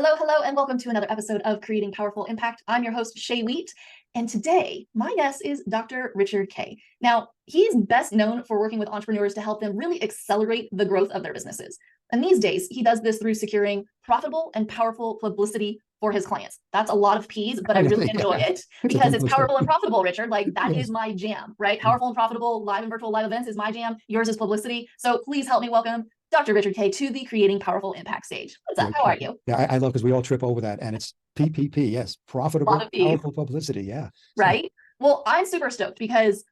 Hello, hello, and welcome to another episode of Creating Powerful Impact. I'm your host, Shay Wheat, and today my guest is Dr. Richard Kaye. Now, he's best known for working with entrepreneurs to help them really accelerate the growth of their businesses. And these days, he does this through securing profitable and powerful publicity for his clients. That's a lot of P's, but I really enjoy it because it's powerful and profitable, Richard. Like that is my jam, right? Powerful and profitable, live and virtual live events is my jam. Yours is publicity. So please help me welcome Dr. Richard Kaye to the Creating Powerful Impact stage. What's up? How are you? Yeah, I love because we all trip over that, and it's PPP. Yes, profitable, powerful publicity. Yeah, right. Well, I'm super stoked because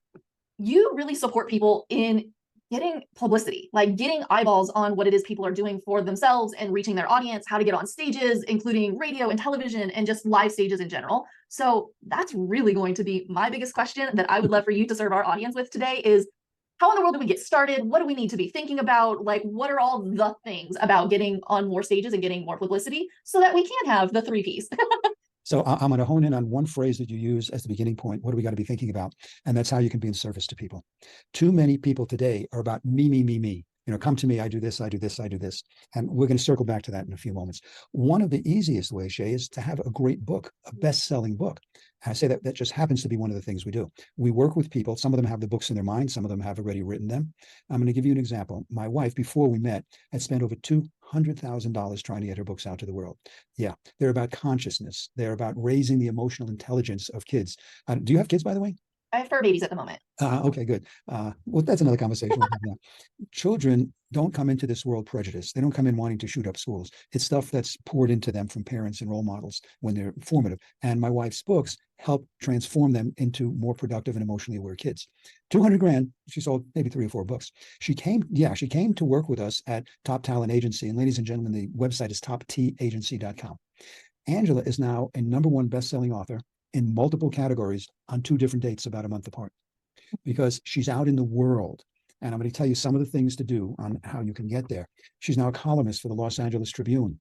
you really support people in getting publicity, like getting eyeballs on what it is people are doing for themselves and reaching their audience, how to get on stages, including radio and television and just live stages in general. So that's really going to be my biggest question that I would love for you to serve our audience with today is, how in the world do we get started? What do we need to be thinking about? Like, what are all the things about getting on more stages and getting more publicity so that we can have the 3 Ps? So I'm going to hone in on one phrase that you use as the beginning point. What do we got to be thinking about? And that's how you can be in service to people. Too many people today are about me, me, me, me. You know, come to me, I do this, I do this, I do this. And we're going to circle back to that in a few moments. One of the easiest ways, Shay, is to have a great book, a best-selling book. And I say that just happens to be one of the things we do. We work with people. Some of them have the books in their mind. Some of them have already written them. I'm going to give you an example. My wife, before we met, had spent over $200,000 trying to get her books out to the world. Yeah, they're about consciousness. They're about raising the emotional intelligence of kids. Do you have kids, by the way? I have fur babies at the moment. Okay, good. Well, that's another conversation. Children don't come into this world prejudiced. They don't come in wanting to shoot up schools. It's stuff that's poured into them from parents and role models when they're formative. And my wife's books help transform them into more productive and emotionally aware kids. 200 grand, she sold maybe 3 or 4 books. She came to work with us at Top Talent Agency. And ladies and gentlemen, the website is toptagency.com. Angela is now a #1 best-selling author in multiple categories on 2 different dates about a month apart, because she's out in the world. And I'm going to tell you some of the things to do on how you can get there. She's now a columnist for the Los Angeles Tribune.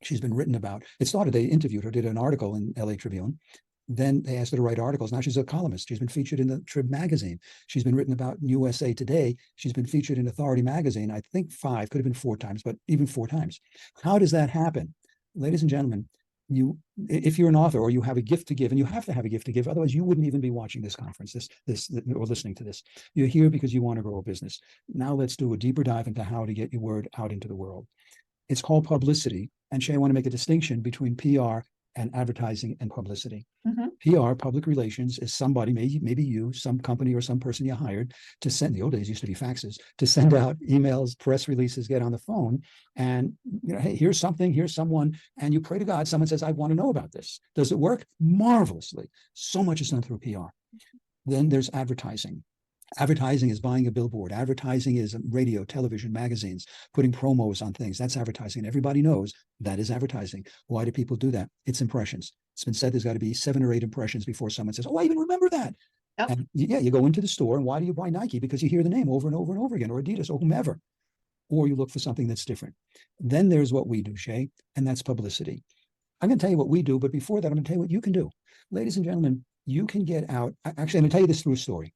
She's been written about. It started, they interviewed her, did an article in LA Tribune. Then they asked her to write articles. Now she's a columnist. She's been featured in the Trib magazine. She's been written about in USA Today. She's been featured in Authority magazine, I think 5, could have been 4 times, but even 4 times. How does that happen? Ladies and gentlemen, if you're an author or you have a gift to give, and you have to have a gift to give, otherwise you wouldn't even be watching this conference, or listening to this. You're here because you want to grow a business. Now let's do a deeper dive into how to get your word out into the world. It's called publicity. And Shay, I want to make a distinction between PR and advertising and publicity. PR, public relations, is somebody, maybe you, some company or some person you hired to send, the old days used to be faxes, to send out emails, press releases, get on the phone, and, you know, hey, here's something, here's someone, and you pray to God, someone says, I want to know about this. Does it work? Marvelously. So much is done through PR. Then there's advertising. Advertising is buying a billboard. Advertising is radio, television, magazines, putting promos on things. That's advertising. Everybody knows that is advertising. Why do people do that? It's impressions. It's been said there's got to be 7 or 8 impressions before someone says, oh, I even remember that. Yep. And yeah, you go into the store, and why do you buy Nike? Because you hear the name over and over and over again, or Adidas, or whomever. Or you look for something that's different. Then there's what we do, Shay, and that's publicity. I'm going to tell you what we do, but before that, I'm going to tell you what you can do. Ladies and gentlemen, you can get out. Actually, I'm going to tell you this through a story.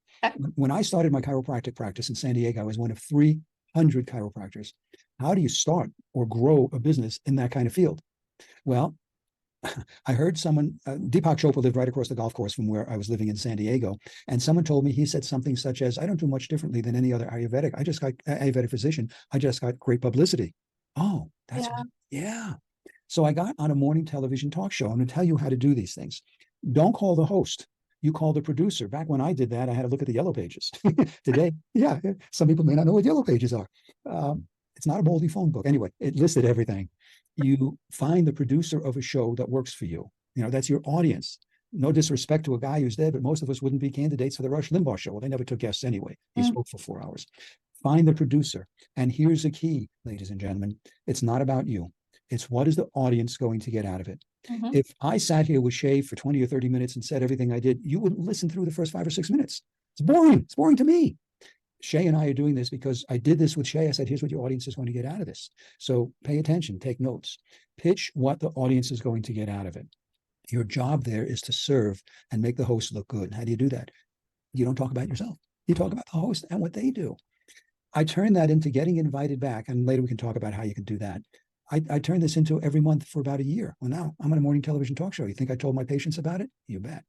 When I started my chiropractic practice in San Diego, I was one of 300 chiropractors. How do you start or grow a business in that kind of field? Well, I heard someone, Deepak Chopra lived right across the golf course from where I was living in San Diego. And someone told me, he said something such as, I don't do much differently than any other Ayurvedic physician. I just got great publicity. Oh, that's, yeah. So I got on a morning television talk show. I'm going to tell you how to do these things. Don't call the host. You call the producer. Back when I did that, I had to look at the yellow pages. Today, yeah, some people may not know what yellow pages are. It's not a moldy phone book. Anyway, it listed everything. You find the producer of a show that works for you. You know, that's your audience. No disrespect to a guy who's dead, but most of us wouldn't be candidates for the Rush Limbaugh show. Well, they never took guests anyway. He spoke for 4 hours. Find the producer. And here's the key, ladies and gentlemen. It's not about you. It's what is the audience going to get out of it? If I sat here with Shay for 20 or 30 minutes and said everything I did, you wouldn't listen through the first 5 or 6 minutes. It's boring. It's boring to me. Shay and I are doing this because I did this with Shay. I said, here's what your audience is going to get out of this. So pay attention, take notes, pitch what the audience is going to get out of it. Your job there is to serve and make the host look good. How do you do that? You don't talk about yourself. You talk about the host and what they do. I turn that into getting invited back, and later we can talk about how you can do that. I turned this into every month for about a year. Well, now I'm on a morning television talk show. You think I told my patients about it? You bet.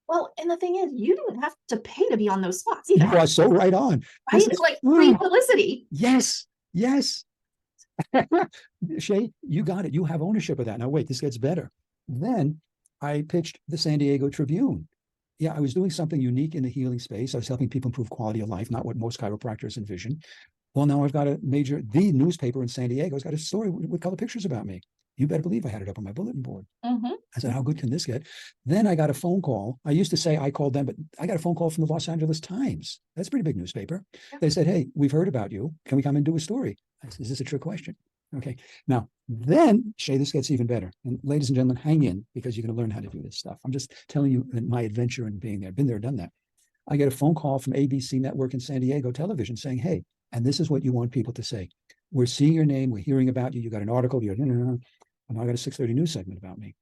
Well, and the thing is, you didn't have to pay to be on those spots either. You are so right on. Right? It's like free publicity. Yes, yes. Shay, you got it. You have ownership of that. Now, wait, this gets better. Then I pitched the San Diego Tribune. Yeah, I was doing something unique in the healing space. I was helping people improve quality of life, not what most chiropractors envision. Well, now I've got the newspaper in San Diego has got a story with color pictures about me. You better believe I had it up on my bulletin board. Mm-hmm. I said, how good can this get? Then I got a phone call. I used to say I called them, but I got a phone call from the Los Angeles Times. That's a pretty big newspaper. Yeah. They said, hey, we've heard about you. Can we come and do a story? I said, is this a trick question? Okay. Now, then, Shay, this gets even better. And ladies and gentlemen, hang in because you're going to learn how to do this stuff. I'm just telling you my adventure in being there. Been there, done that. I get a phone call from ABC Network in San Diego television saying, hey, and this is what you want people to say. We're seeing your name. We're hearing about you. You got an article. And I got a 6:30 news segment about me.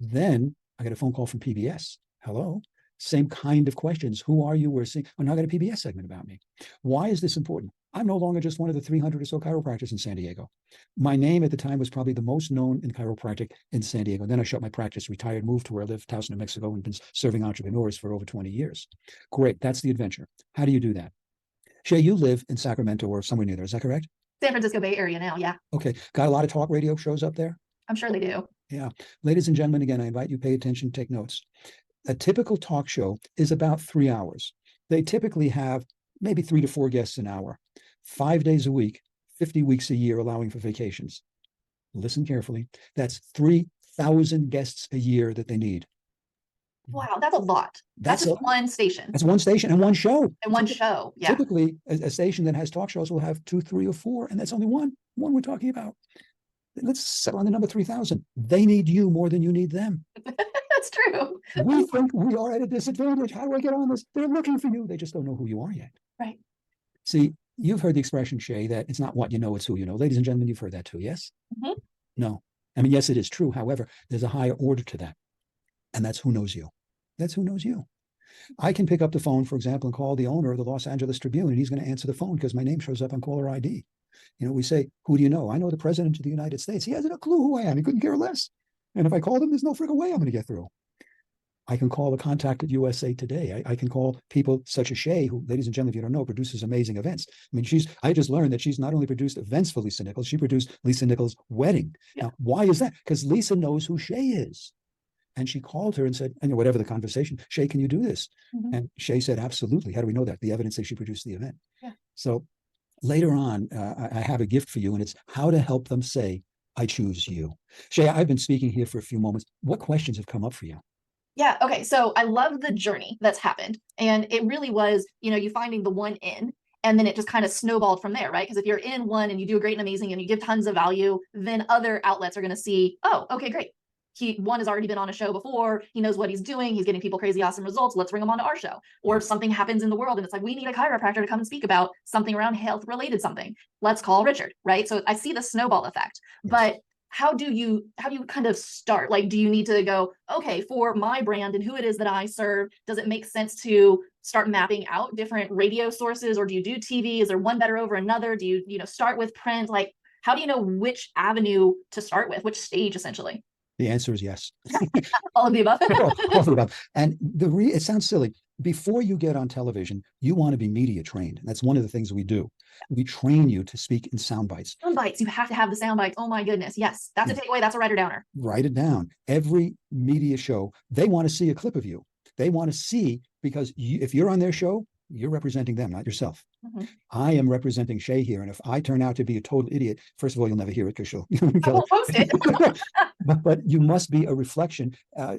Then I got a phone call from PBS. Hello. Same kind of questions. Who are you? We're seeing. Oh, now I got a PBS segment about me. Why is this important? I'm no longer just one of the 300 or so chiropractors in San Diego. My name at the time was probably the most known in chiropractic in San Diego. Then I shut my practice, retired, moved to where I live, Taos, New Mexico, and been serving entrepreneurs for over 20 years. Great. That's the adventure. How do you do that? Shay, you live in Sacramento or somewhere near there. Is that correct? San Francisco Bay Area now, yeah. Okay. Got a lot of talk radio shows up there? I'm sure they do. Yeah. Ladies and gentlemen, again, I invite you to pay attention, take notes. A typical talk show is about 3 hours. They typically have maybe 3 to 4 guests an hour, 5 days a week, 50 weeks a year, allowing for vacations. Listen carefully. That's 3,000 guests a year that they need. Wow, that's a lot. That's just one station. That's one station and one show. And one show, yeah. Typically, a station that has talk shows will have 2, 3, or 4, and that's only one we're talking about. Let's settle on the number 3,000. They need you more than you need them. That's true. We think we are at a disadvantage. How do I get on this? They're looking for you. They just don't know who you are yet. Right. See, you've heard the expression, Shay, that it's not what you know, it's who you know. Ladies and gentlemen, you've heard that too, yes? Mm-hmm. No. I mean, yes, it is true. However, there's a higher order to that. And that's who knows you. That's who knows you. I can pick up the phone, for example, and call the owner of the Los Angeles Tribune, and he's going to answer the phone because my name shows up on caller ID. You know, we say, who do you know? I know the president of the United States. He has no clue who I am. He couldn't care less. And if I called him, there's no friggin' way I'm going to get through. I can call the contact at USA Today. I can call people such as Shay, who, ladies and gentlemen, if you don't know, produces amazing events. I mean, I just learned that she's not only produced events for Lisa Nichols, she produced Lisa Nichols' wedding. Yeah. Now, why is that? Because Lisa knows who Shay is. And she called her and said, and whatever the conversation, Shay, can you do this? Mm-hmm. And Shay said, absolutely. How do we know that? The evidence that she produced the event. Yeah. So later on, I have a gift for you, and it's how to help them say, I choose you. Shay, I've been speaking here for a few moments. What questions have come up for you? Yeah. Okay. So I love the journey that's happened. And it really was, you finding the one in, and then it just kind of snowballed from there, right? Because if you're in one and you do great and amazing and you give tons of value, then other outlets are going to see, oh, okay, great. One has already been on a show before. He knows what he's doing. He's getting people crazy, awesome results. Let's bring him on to our show. Or something happens in the world and it's like, we need a chiropractor to come and speak about something around health related something. Let's call Richard, right? So I see the snowball effect, but how do you kind of start? Like, do you need to go, okay, for my brand and who it is that I serve, does it make sense to start mapping out different radio sources, or do you do TV? Is there one better over another? Do you, start with print? Like, how do you know which avenue to start with, which stage essentially? The answer is yes. All of the above. All of the above. And it sounds silly. Before you get on television, you want to be media trained. That's one of the things we do. We train you to speak in sound bites. Sound bites. You have to have the sound bites. Oh my goodness. Yes. That's a takeaway. That's a writer downer. Write it down. Every media show, they want to see a clip of you. They want to see, because if you're on their show, you're representing them, not yourself. Mm-hmm. I am representing Shay here. And if I turn out to be a total idiot, first of all, you'll never hear it because I won't post it. but you must be a reflection.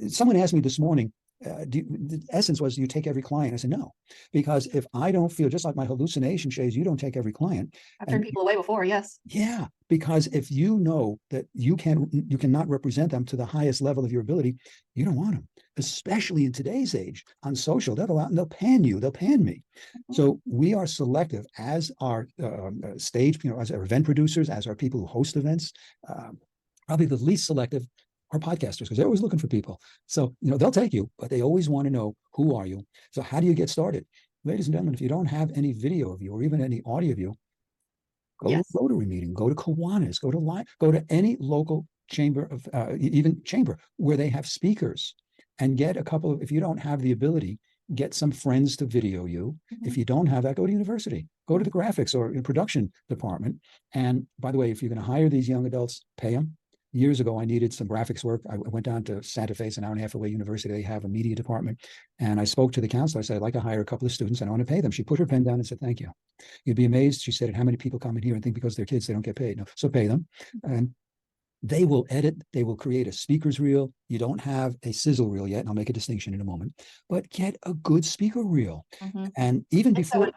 Someone asked me this morning, the essence was, do you take every client? I said, no, because if I don't feel, just like my hallucination, Shays, you don't take every client. I've turned people away before, yes. Yeah, because if you know that you cannot represent them to the highest level of your ability, you don't want them, especially in today's age on social. They'll go out and they'll pan you, they'll pan me. Mm-hmm. So we are selective as our stage, as our event producers, as our people who host events. Probably the least selective are podcasters, because they're always looking for people. So, they'll take you, but they always want to know, who are you? So how do you get started? Ladies and gentlemen, if you don't have any video of you or even any audio of you, Go to a Rotary meeting, go to Kiwanis, go to any local chamber of even chamber where they have speakers, and get a couple of, if you don't have the ability, get some friends to video you. If you don't have that, go to university, go to the graphics or production department. And by the way, if you're going to hire these young adults, pay them. Years ago, I needed some graphics work. I went down to Santa Fe, it's an hour and a half away university. They have a media department. And I spoke to the counselor. I said, I'd like to hire a couple of students and I want to pay them. She put her pen down and said, thank you. You'd be amazed, she said, at how many people come in here and think because they're kids, they don't get paid. No, so pay them. And they will edit, they will create a speaker's reel. You don't have a sizzle reel yet, and I'll make a distinction in a moment, but get a good speaker reel. And even it's before,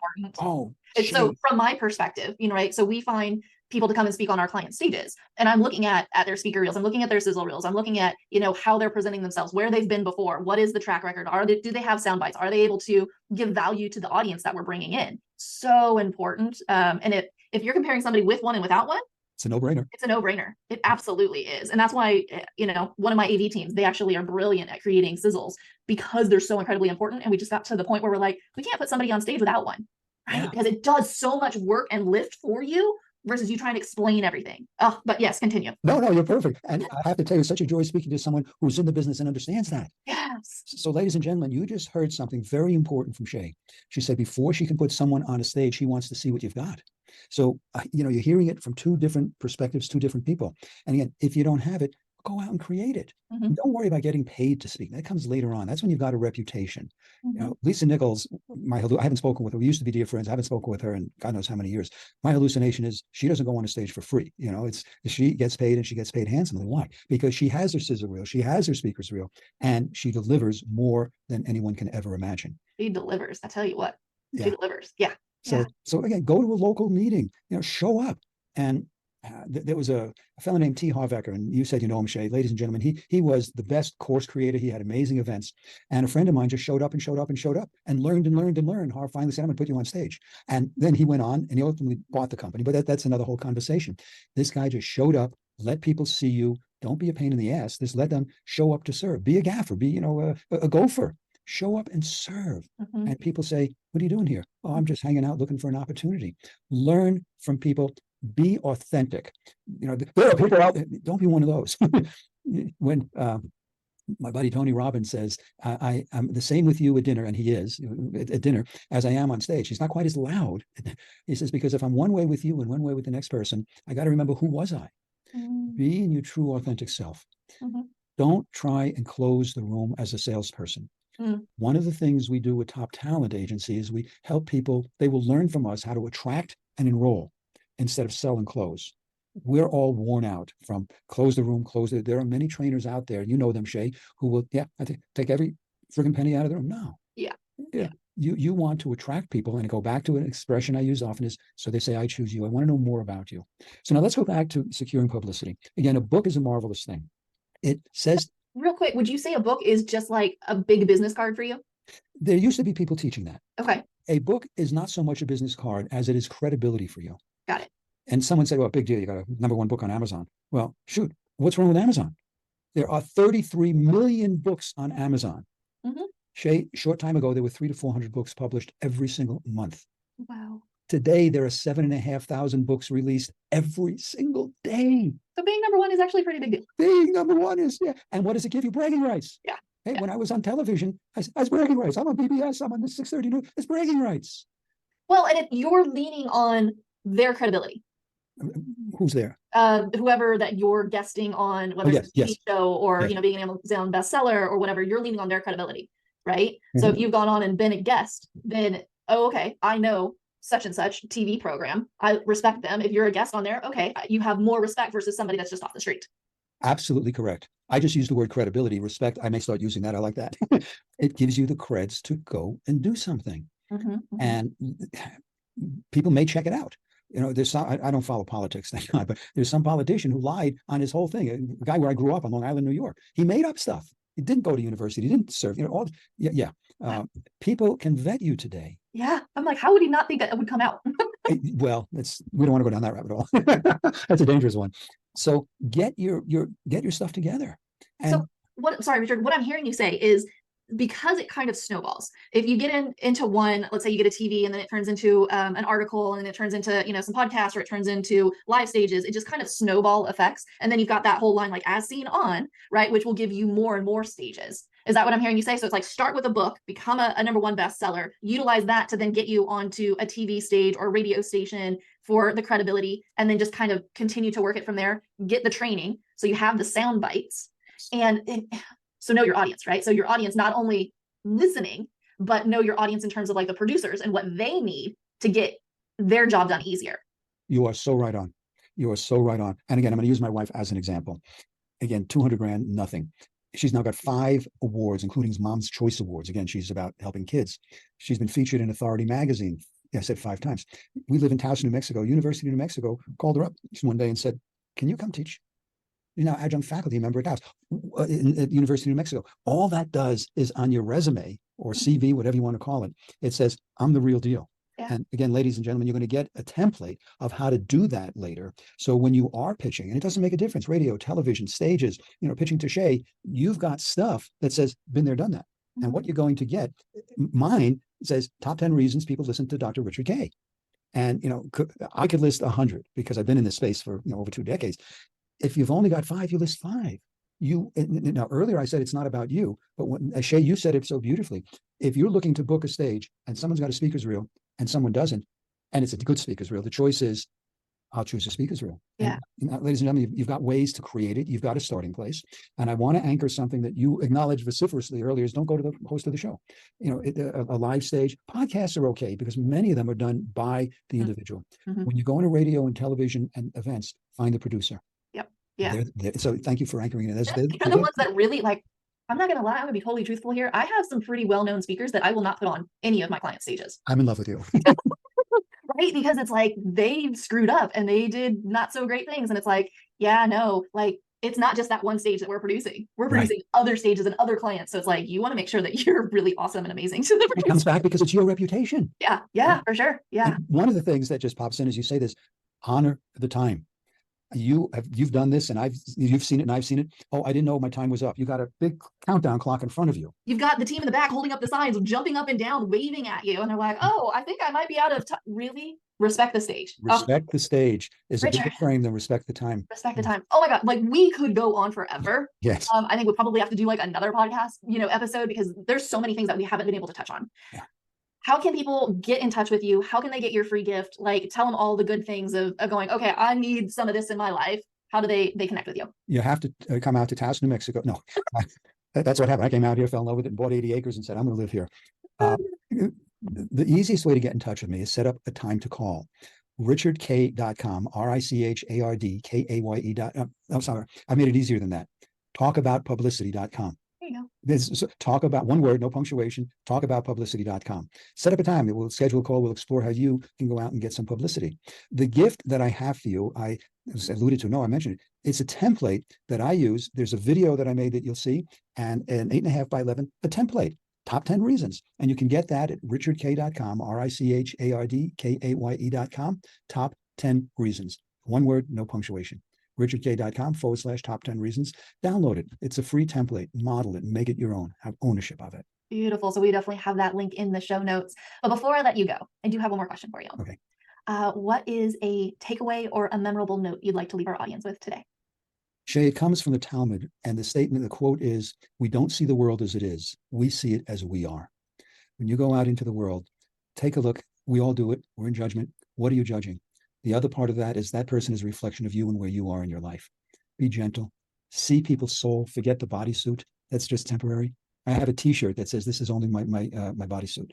it's so from my perspective, right? So we find people to come and speak on our client stages, and I'm looking at their speaker reels, I'm looking at their sizzle reels, I'm looking at, how they're presenting themselves, where they've been before, what is the track record, do they have sound bites, are they able to give value to the audience that we're bringing in? So important. And if you're comparing somebody with one and without one, it's a no-brainer. It's a no-brainer. It absolutely is. And that's why, one of my AV teams, they actually are brilliant at creating sizzles because they're so incredibly important. And we just got to the point where we're like, we can't put somebody on stage without one, right? Yeah. Because it does so much work and lift for you versus you trying to explain everything. Oh, but yes, continue. No, you're perfect. And I have to tell you, it's such a joy speaking to someone who's in the business and understands that. Yes. So ladies and gentlemen, you just heard something very important from Shay. She said before she can put someone on a stage, she wants to see what you've got. So, you're hearing it from two different perspectives, two different people. And again, if you don't have it, go out and create it. Don't worry about getting paid to speak. That comes later on. That's when you've got a reputation. Lisa Nichols, I haven't spoken with her. We used to be dear friends. I haven't spoken with her in God knows how many years. My hallucination is she doesn't go on a stage for free. She gets paid, and she gets paid handsomely. Why? Because she has her sizzle reel, she has her speaker's reel, and she delivers more than anyone can ever imagine. She delivers. I tell you what, she delivers. Yeah. So again, go to a local meeting, show up. And there was a fellow named T. Harvecker, and you said you know him, Shay. Ladies and gentlemen, he was the best course creator. He had amazing events. And a friend of mine just showed up and learned and learned and learned. Harv finally said, I'm going to put you on stage. And then he went on and he ultimately bought the company. But that's another whole conversation. This guy just showed up, let people see you. Don't be a pain in the ass. Just let them show up to serve. Be a gaffer, be, a gopher. Show up and serve. And people say, what are you doing here? Oh, I'm just hanging out looking for an opportunity. Learn from people. Be authentic. There are people out there. Don't be one of those. When my buddy Tony Robbins says, I'm the same with you at dinner, and he is at dinner, as I am on stage. He's not quite as loud. He says, because if I'm one way with you and one way with the next person, I got to remember, who was I? Be in your true authentic self. Don't try and close the room as a salesperson. One of the things we do with top talent agencies, we help people, they will learn from us how to attract and enroll instead of sell and close. We're all worn out from close the room, there are many trainers out there, you know them, Shay, who will, I think, take every friggin' penny out of the room. No. Yeah. You want to attract people, and I go back to an expression I use often is, so they say, I choose you. I want to know more about you. So now let's go back to securing publicity. Again, a book is a marvelous thing. It says, real quick, would you say a book is just like a big business card for you? There used to be people teaching that. Okay. A book is not so much a business card as it is credibility for you. Got it. And someone said, well, big deal, you got a #1 book on Amazon. Well, shoot, what's wrong with Amazon? There are 33 million books on Amazon. Shay, short time ago, there were 300 to 400 books published every single month. Wow. Today, there are 7,500 books released every single day. So being #1 is actually a pretty big deal. Being #1 is, And what does it give you? Bragging rights. Yeah. Hey, when I was on television, I was bragging rights. I'm on PBS, I'm on the 6:30 News. It's bragging rights. Well, and if you're leaning on their credibility. Who's there? Whoever that you're guesting on, whether it's a TV show or, being an Amazon bestseller or whatever, you're leaning on their credibility, right? So if you've gone on and been a guest, then, okay, I know such and such TV program. I respect them. If you're a guest on there, okay, you have more respect versus somebody that's just off the street. Absolutely correct. I just used the word credibility. Respect, I may start using that. I like that. It gives you the creds to go and do something. And people may check it out. There's some, I don't follow politics, thank God, but there's some politician who lied on his whole thing. A guy where I grew up on Long Island, New York. He made up stuff. He didn't go to university. He didn't serve. People can vet you today. Yeah, I'm like, how would he not think that it would come out? Well, we don't want to go down that rabbit hole. That's a dangerous one. So get your stuff together. And so sorry, Richard, what I'm hearing you say is because it kind of snowballs. If you get into one, let's say you get a TV and then it turns into an article and then it turns into, some podcasts, or it turns into live stages, it just kind of snowball effects. And then you've got that whole line, like as seen on, right, which will give you more and more stages. Is that what I'm hearing you say? So it's like start with a book, become a number one bestseller, utilize that to then get you onto a TV stage or radio station for the credibility, and then just kind of continue to work it from there, get the training. So you have the sound bites, so know your audience, right? So your audience, not only listening, but know your audience in terms of like the producers and what they need to get their job done easier. You are so right on. You are so right on. And again, I'm going to use my wife as an example. Again, 200 grand, nothing. She's now got 5 awards, including Mom's Choice Awards. Again, she's about helping kids. She's been featured in Authority magazine. I said 5 times. We live in Taos, New Mexico. University of New Mexico called her up one day and said, "Can you come teach? You're now adjunct faculty member at Taos at University of New Mexico." All that does is on your resume or CV, whatever you want to call it, it says, "I'm the real deal." Yeah. And again, ladies and gentlemen, you're going to get a template of how to do that later. So when you are pitching, and it doesn't make a difference, radio, television, stages, pitching to Shay, you've got stuff that says, been there, done that. Mm-hmm. And what you're going to get, mine says top 10 reasons people listen to Dr. Richard Kaye. And, I could list 100 because I've been in this space for, over 2 decades. If you've only got 5, you list 5. Now earlier I said it's not about you, but when Shay, you said it so beautifully. If you're looking to book a stage and someone's got a speaker's reel and someone doesn't, and it's a good speaker's reel, the choice is, I'll choose a speaker's reel. Yeah. And, ladies and gentlemen, you've got ways to create it. You've got a starting place. And I want to anchor something that you acknowledged vociferously earlier is don't go to the host of the show. A live stage. Podcasts are okay because many of them are done by the individual. Mm-hmm. When you go into radio and television and events, find the producer. Yeah. So thank you for anchoring it. They're the ones that really, like, I'm not going to lie, I'm going to be totally truthful here. I have some pretty well-known speakers that I will not put on any of my client stages. I'm in love with you. Right? Because it's like they screwed up and they did not so great things. And it's like, it's not just that one stage that we're producing. We're producing other stages and other clients. So it's like, you want to make sure that you're really awesome and amazing to the producer. It comes back because it's your reputation. Yeah, for sure. Yeah. And one of the things that just pops in as you say this, honor the time. You've done this and you've seen it and I've seen it. Oh, I didn't know my time was up. You got a big countdown clock in front of you. You've got the team in the back holding up the signs, jumping up and down, waving at you. And they're like, oh, I think I might be out of time. Really? Respect the stage. Respect the stage is a bigger frame than respect the time. Respect the time. Oh my God. Like we could go on forever. Yes. I think we'll probably have to do like another podcast, episode, because there's so many things that we haven't been able to touch on. Yeah. How can people get in touch with you? How can they get your free gift? Like tell them all the good things of going, okay, I need some of this in my life. How do they connect with you? You have to come out to Taos, New Mexico. No, that's what happened. I came out here, fell in love with it, and bought 80 acres and said, I'm going to live here. The easiest way to get in touch with me is set up a time to call. RichardKaye.com, RichardKaye. I'm sorry, I made it easier than that. Talkaboutpublicity.com. There you go. Talk about, one word, no punctuation, talkaboutpublicity.com. Set up a time. We'll schedule a call. We'll explore how you can go out and get some publicity. The gift that I have for you, I alluded to, I mentioned it. It's a template that I use. There's a video that I made that you'll see, and an 8.5 by 11, a template, top 10 reasons. And you can get that at richardkaye.com, RichardKaye.com, top 10 reasons. One word, no punctuation. richardkaye.com/top 10 reasons. Download it. It's a free template. Model it. Make it your own. Have ownership of it. Beautiful. So we definitely have that link in the show notes. But before I let you go, I do have one more question for you. Okay. What is a takeaway or a memorable note you'd like to leave our audience with today? Shay, it comes from the Talmud, and the quote is, we don't see the world as it is. We see it as we are. When you go out into the world, take a look. We all do it. We're in judgment. What are you judging? The other part of that is that person is a reflection of you and where you are in your life. Be gentle. See people's soul. Forget the bodysuit. That's just temporary. I have a T-shirt that says, this is only my bodysuit.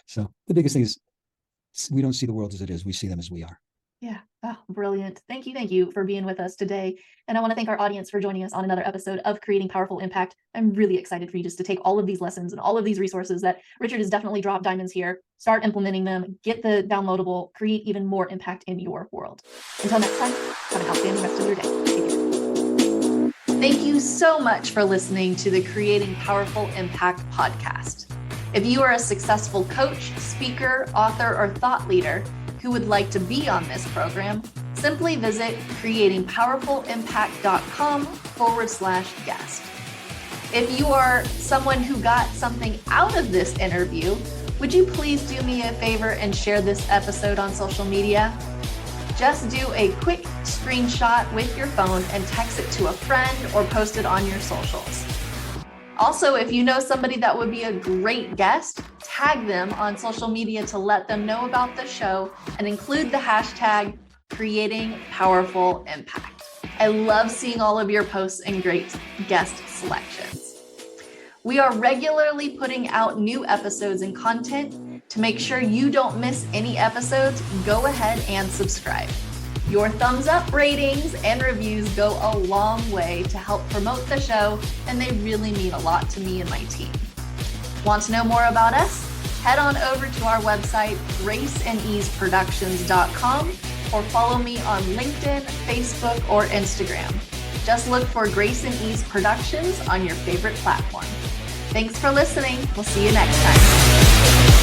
So the biggest thing is, we don't see the world as it is. We see them as we are. Yeah. Oh, brilliant. Thank you for being with us today. And I want to thank our audience for joining us on another episode of Creating Powerful Impact. I'm really excited for you just to take all of these lessons and all of these resources that Richard has definitely dropped diamonds here, start implementing them, get the downloadable, create even more impact in your world. Until next time, have an outstanding rest of your day. Take care. Thank you so much for listening to the Creating Powerful Impact podcast. If you are a successful coach, speaker, author, or thought leader who would like to be on this program, simply visit creatingpowerfulimpact.com/guest. If you are someone who got something out of this interview, would you please do me a favor and share this episode on social media? Just do a quick screenshot with your phone and text it to a friend or post it on your socials. Also, if you know somebody that would be a great guest, tag them on social media to let them know about the show and include the hashtag creating powerful impact. I love seeing all of your posts and great guest selections. We are regularly putting out new episodes and content. To make sure you don't miss any episodes, go ahead and subscribe. Your thumbs up, ratings, and reviews go a long way to help promote the show, and they really mean a lot to me and my team. Want to know more about us? Head on over to our website, graceandeaseproductions.com, or follow me on LinkedIn, Facebook, or Instagram. Just look for Grace and Ease Productions on your favorite platform. Thanks for listening. We'll see you next time.